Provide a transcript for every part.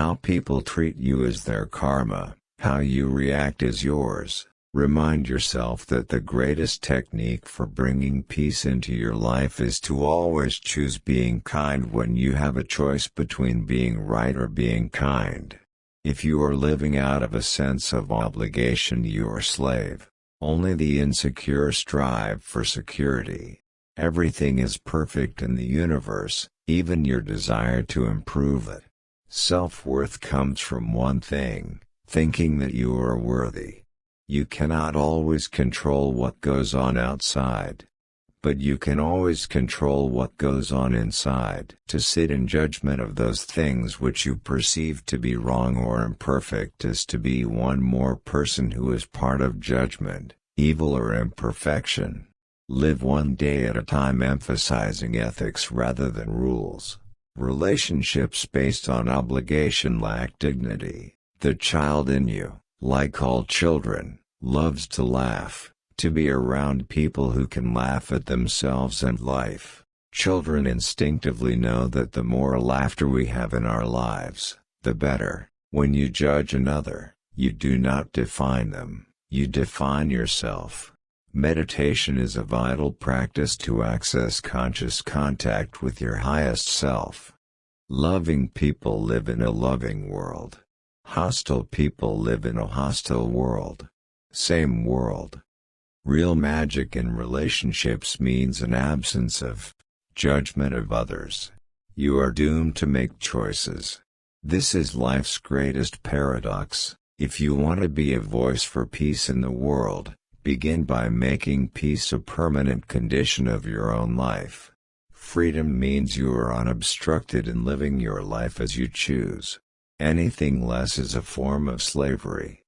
How people treat you is their karma, how you react is yours. Remind yourself that the greatest technique for bringing peace into your life is to always choose being kind when you have a choice between being right or being kind. If you are living out of a sense of obligation, you are a slave. Only the insecure strive for security. Everything is perfect in the universe, even your desire to improve it. Self-worth comes from one thing: thinking that you are worthy. You cannot always control what goes on outside, but you can always control what goes on inside. To sit in judgment of those things which you perceive to be wrong or imperfect is to be one more person who is part of judgment, evil or imperfection. Live one day at a time, emphasizing ethics rather than rules. Relationships based on obligation lack dignity. The child in you, like all children, loves to laugh, to be around people who can laugh at themselves and life. Children instinctively know that the more laughter we have in our lives, the better. When you judge another, you do not define them, you define yourself. Meditation is a vital practice to access conscious contact with your highest self. Loving people live in a loving world. Hostile people live in a hostile world. Same world. Real magic in relationships means an absence of judgment of others. You are doomed to make choices. This is life's greatest paradox. If you want to be a voice for peace in the world, begin by making peace a permanent condition of your own life. Freedom means you are unobstructed in living your life as you choose. Anything less is a form of slavery.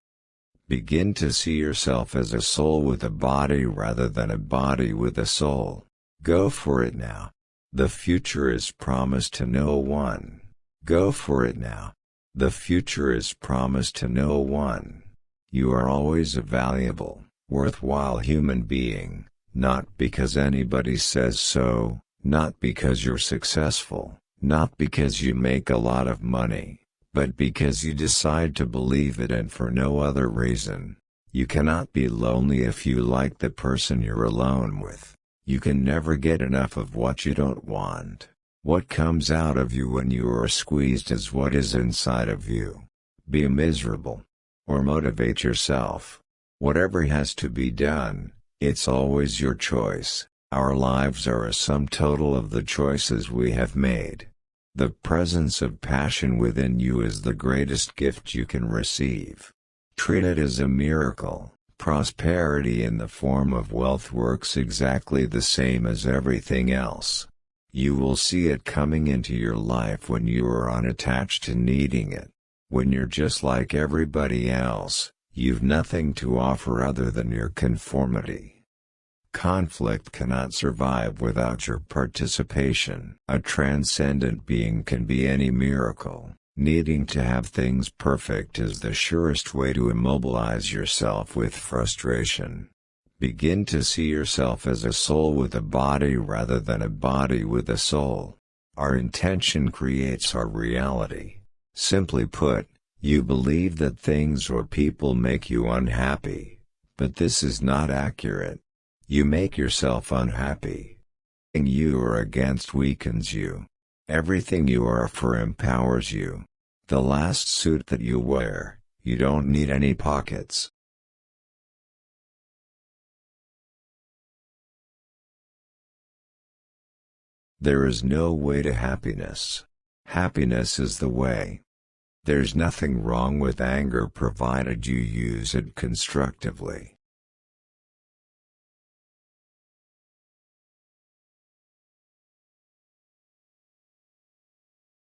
Begin to see yourself as a soul with a body rather than a body with a soul. Go for it now. The future is promised to no one. Go for it now. The future is promised to no one. You are always a valuable, worthwhile human being, not because anybody says so, not because you're successful, not because you make a lot of money, but because you decide to believe it, and for no other reason. You cannot be lonely if you like the person you're alone with. You can never get enough of what you don't want. What comes out of you when you are squeezed is what is inside of you. Be miserable, or motivate yourself. Whatever has to be done, it's always your choice. Our lives are a sum total of the choices we have made. The presence of passion within you is the greatest gift you can receive. Treat it as a miracle. Prosperity in the form of wealth works exactly the same as everything else. You will see it coming into your life when you are unattached to needing it. When you're just like everybody else, you've nothing to offer other than your conformity. Conflict cannot survive without your participation. A transcendent being can be any miracle. Needing to have things perfect is the surest way to immobilize yourself with frustration. Begin to see yourself as a soul with a body rather than a body with a soul. Our intention creates our reality. Simply put, you believe that things or people make you unhappy, but this is not accurate. You make yourself unhappy. Everything you are against weakens you. Everything you are for empowers you. The last suit that you wear, you don't need any pockets. There is no way to happiness. Happiness is the way. There's nothing wrong with anger provided you use it constructively.